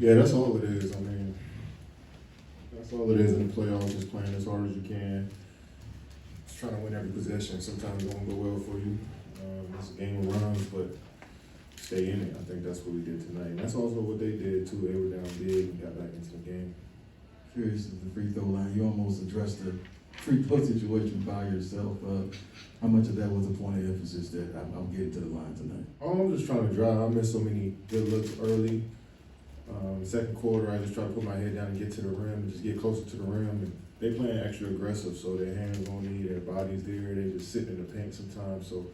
Yeah, that's all it is. I mean, that's all it is in the playoffs, just playing as hard as you can. Just trying to win every possession. Sometimes it won't go well for you. It's a game of runs, but stay in it. I think that's what we did tonight. And that's also what they did, too. They were down big and got back into the game. Curious at the free throw line, you almost addressed the free throw situation by yourself. How much of that was a point of emphasis that I'm getting to the line tonight? Oh, I'm just trying to drive. I missed so many good looks early. Second quarter, I just try to put my head down and get to the rim and just get closer to the rim. And they playing extra aggressive, so their hands on me, their body's there. They just sitting in the paint sometimes, so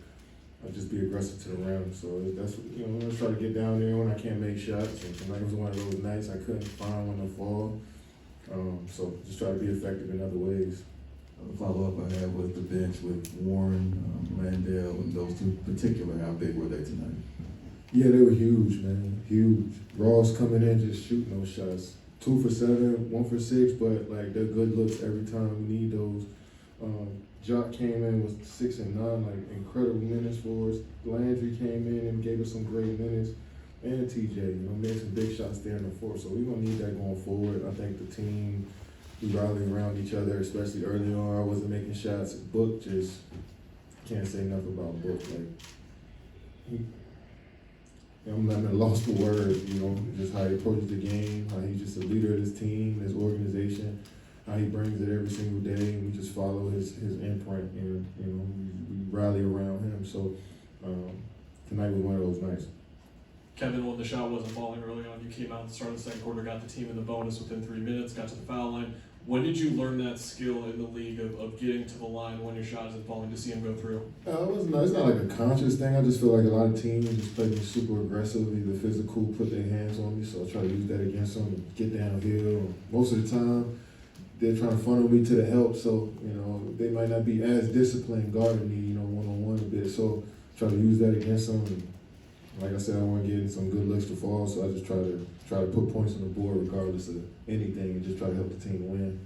I just be aggressive to the rim. So that's, I just try to get down there when I can't make shots. And tonight was one of those nights I couldn't find one to fall. So just try to be effective in other ways. The follow-up I had was the bench with Warren, Landale, and those two particular. How big were they tonight? Yeah, they were huge, man. Huge. Ross coming in, just shooting those shots. 2 for 7, 1 for 6, but like they're good looks every time. We need those. Jock came in with 6 and 9, like incredible minutes for us. Landry came in and gave us some great minutes. And TJ, made some big shots there in the fourth. So we're gonna need that going forward. I think the team, we rallied around each other, especially early on. I wasn't making shots. Book just can't say enough about Book. I'm at a loss for words, just how he approaches the game, how he's just a leader of his team, his organization, how he brings it every single day, and we just follow his imprint, and we rally around him. So tonight was one of those nights. Kevin, when the shot wasn't falling early on, you came out at the start of the second quarter, got the team in the bonus within 3 minutes, got to the foul line. When did you learn that skill in the league of getting to the line when your shot isn't falling to see him go through? It's not like a conscious thing. I just feel like a lot of teams just play me super aggressive, either physical, put their hands on me, so I try to use that against them and get downhill. Most of the time, they're trying to funnel me to the help, so, they might not be as disciplined guarding me, one-on-one a bit, so try to use that against them. And like I said, I want to get some good looks to fall, so I just try to put points on the board regardless of anything and just try to help the team win.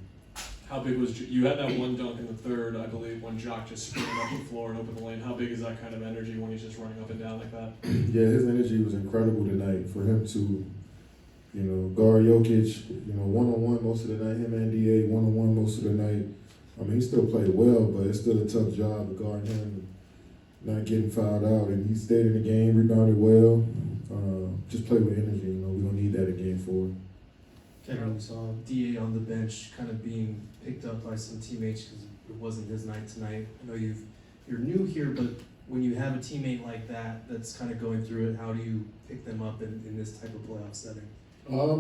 How big was you had that one dunk in the third, I believe, when Jock just sprinted up the floor and opened the lane. How big is that kind of energy when he's just running up and down like that? Yeah, his energy was incredible tonight. For him to, guard Jokic, one-on-one most of the night, him and DA one-on-one most of the night. I mean, he still played well, but it's still a tough job of guarding him and not getting fouled out. And he stayed in the game, rebounded well, just played with energy. We don't need that in game 4. Kevin, we saw DA on the bench kind of being picked up by some teammates because it wasn't his night tonight. I know you're new here, but when you have a teammate like that that's kind of going through it, how do you pick them up in this type of playoff setting?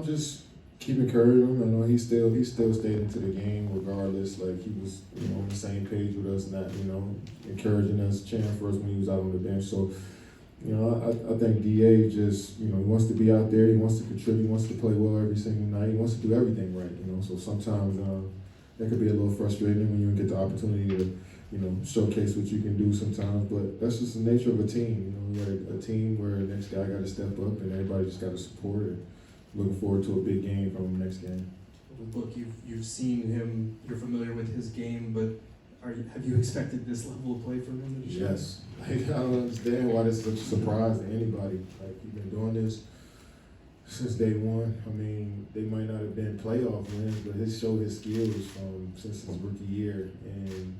Just keep encouraging him. I know he still stayed into the game regardless. Like he was, on the same page with us, not, encouraging us, cheering for us when he was out on the bench. So, I think DA just, he wants to be out there. He wants to contribute. He wants to play well every single night. He wants to do everything right. So sometimes that could be a little frustrating when you don't get the opportunity to, showcase what you can do sometimes. But that's just the nature of a team. We got a team where the next guy got to step up, and everybody just got to support it. Looking forward to a big game from him next game. Look, you've seen him. You're familiar with his game, but have you expected this level of play from him? Yes. I don't understand why this is such a surprise to anybody. Like, he's been doing this since day one. I mean, they might not have been playoff wins, but he showed his skills since his rookie year. And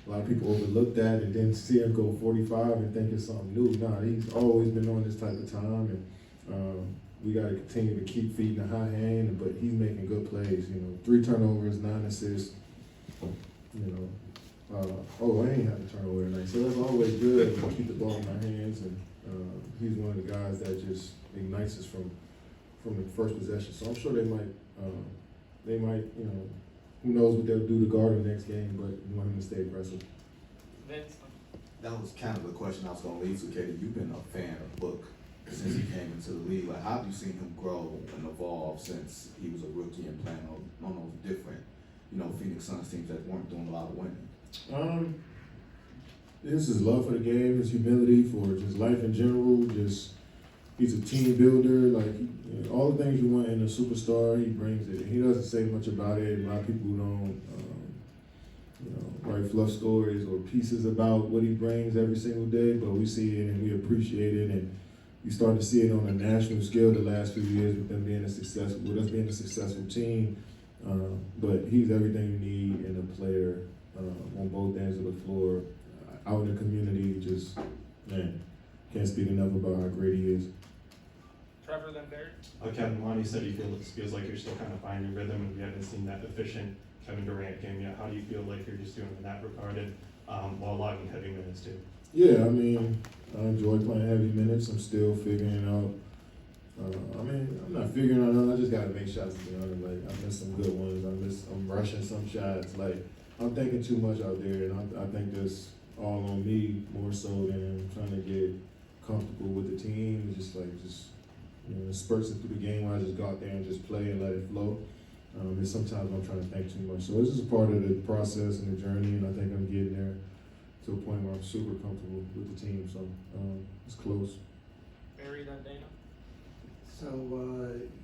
a lot of people overlook that and then see him go 45 and think it's something new. Nah, he's always been on this type of time. And we got to continue to keep feeding the high hand, but he's making good plays. 3 turnovers, 9 assists. I ain't had a turnover tonight, so that's always good to keep the ball in my hands. And he's one of the guys that just ignites us from the first possession. So I'm sure they might, who knows what they'll do to guard him next game, but we want him to stay aggressive. Vince. That was kind of the question I was going to lead to, Katie. You've been a fan of Book since he came into the league. Like, how have you seen him grow and evolve since he was a rookie and playing on those different, Phoenix Suns teams that weren't doing a lot of winning? It's his love for the game, his humility for just life in general. Just he's a team builder. Like all the things you want in a superstar, he brings it. He doesn't say much about it. A lot of people don't, write fluff stories or pieces about what he brings every single day. But we see it and we appreciate it. And you start to see it on a national scale the last few years with them being a successful, with us being a successful team. But he's everything you need in a player on both ends of the floor, out in the community. Just man, can't speak enough about how great he is. Trevor, then Barry. Kevin, Lonnie said he feels like you're still kind of finding your rhythm, and we haven't seen that efficient Kevin Durant game yet. How do you feel like you're just doing in that regard, and while logging heavy minutes too? Yeah, I mean, I enjoy playing heavy minutes. I'm still figuring out. I mean, I'm not figuring out nothing. I just gotta make shots. You know, like I missed some good ones. I'm rushing some shots. Like I'm thinking too much out there, and I think that's all on me more so than trying to get comfortable with the team. Just you know, spurts it through the game where I just go out there and just play and let it flow. And sometimes I'm trying to think too much. So this is part of the process and the journey, and I think I'm getting there to a point where I'm super comfortable with the team. So it's close. Barry, then Dana. So,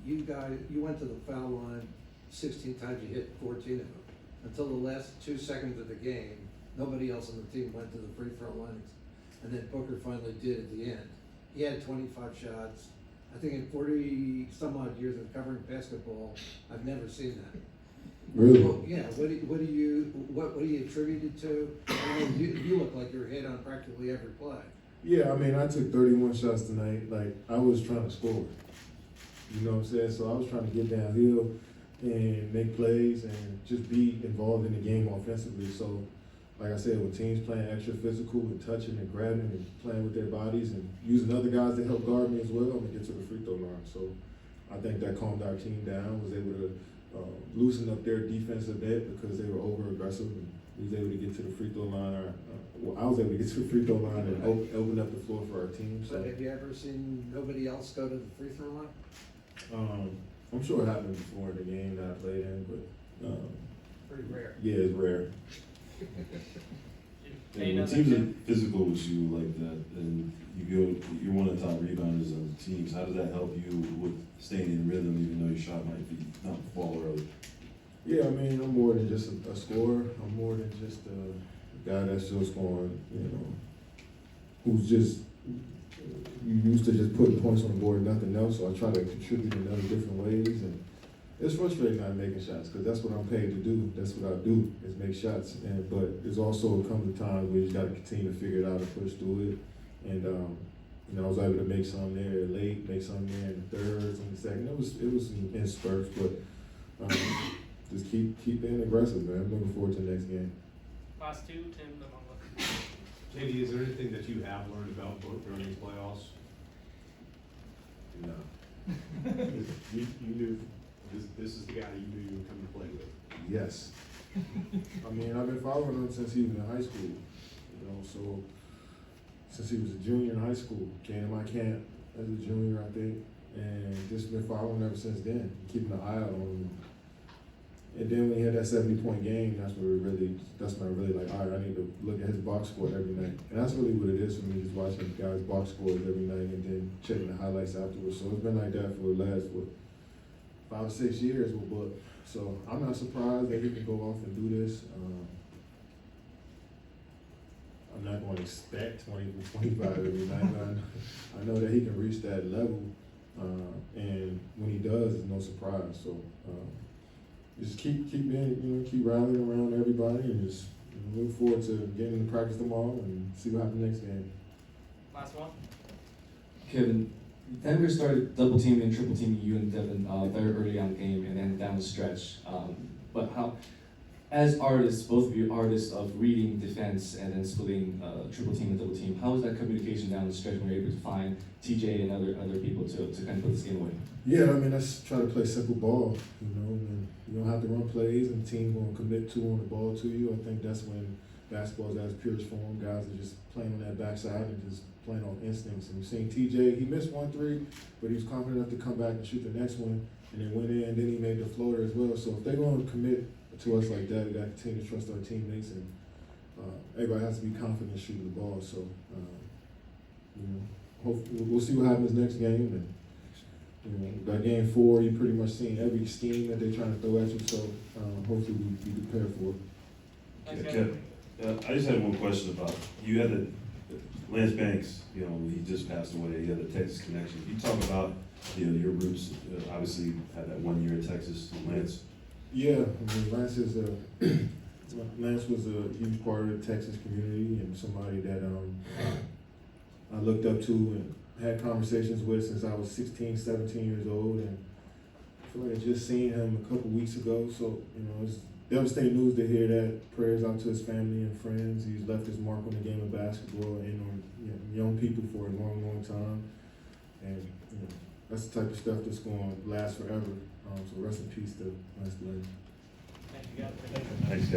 you went to the foul line 16 times, you hit 14 of them. Until the last 2 seconds of the game, nobody else on the team went to the free throw lines. And then Booker finally did at the end. He had 25 shots. I think in 40 some odd years of covering basketball, I've never seen that. Really? Well, yeah, what do you attribute it to? I mean, you look like you're hit on practically every play. Yeah, I mean, I took 31 shots tonight. Like, I was trying to score. You know what I'm saying? So I was trying to get downhill and make plays and just be involved in the game offensively. So, like I said, with teams playing extra physical and touching and grabbing and playing with their bodies and using other guys to help guard me as well, I'm going to get to the free throw line. So I think that calmed our team down, was able to loosen up their defense a bit because they were over-aggressive. And we was able to get to the free throw line. I was able to get to the free throw line and open up the floor for our team. So But have you ever seen nobody else go to the free throw line? I'm sure it happened before in the game that I played in, but Pretty rare. yeah, it's rare. And when teams are physical with you like that, and you're one of the top rebounders on the teams, how does that help you with staying in rhythm even though your shot might be not fall early? Yeah, I mean, I'm more than just a scorer. I'm more than just a guy that's still scoring, you know, who's just used to just putting points on the board and nothing else. So I try to contribute in other different ways. And it's frustrating not making shots because that's what I'm paid to do. That's what I do is make shots. But there's also comes a time where you got to continue to figure it out and push through it. And you know, I was able to make some there late, make some there in the third, some in the second. It was in spurts, but just keep being aggressive, man. I'm looking forward to the next game. Last two, Tim, then I'll look. JD, is there anything that you have learned about Book during these playoffs? No. You knew this is the guy you knew you were coming to play with. Yes. I mean, I've been following him since he was in high school. You know, so since he was a junior in high school, came to my camp as a junior, I think, and just been following him ever since then, keeping an eye out on him. And then when he had that 70-point game, that's when I really like, all right, I need to look at his box score every night. And that's really what it is for me, just watching guys' box scores every night and then checking the highlights afterwards. So it's been like that for the last, 5 or 6 years with Book. So I'm not surprised that he can go off and do this. I'm not going to expect 20 to 25 every night, but I know that he can reach that level. And when he does, it's no surprise. So just keep being, keep rallying around everybody and just look forward to getting to practice tomorrow and see what happens next game. Last one. Kevin, Denver started double teaming and triple teaming you and Devin very early on in the game and then down the stretch. But how, as artists, both of you artists of reading defense and then splitting triple team and double team, how was that communication down the stretch when you were able to find TJ and other people to kind of put this game away? Yeah, I mean, let's try to play simple ball, and you don't have to run plays and the team won't commit two on the ball to you. I think that's when basketball is at its purest form. Guys are just playing on that backside and just playing on instincts. And you've seen TJ, he missed 1 3, but he was confident enough to come back and shoot the next one and then went in, and then he made the floater as well. So if they're going to commit to us like that, we got to continue to trust our teammates, and everybody has to be confident shooting the ball. So, hopefully we'll see what happens next game. And by game 4, you pretty much seen every scheme that they're trying to throw at you. So hopefully we prepared for it. Thanks, Yeah, guys. I just had one question about, you had Lance Banks, you know, he just passed away. He had a Texas connection. You talk about, you know, your roots. Obviously, had that 1 year in Texas. Lance. Yeah, I mean, Lance was a huge part of the Texas community and somebody that I looked up to and had conversations with since I was 16, 17 years old. And I feel like I just seen him a couple weeks ago. So, you know, it's devastating news to hear that. Prayers out to his family and friends. He's left his mark on the game of basketball and on, you know, young people for a long, long time. And, you know, that's the type of stuff that's going to last forever. So rest in peace to Lance Banks. Thank you guys. Thanks, guys.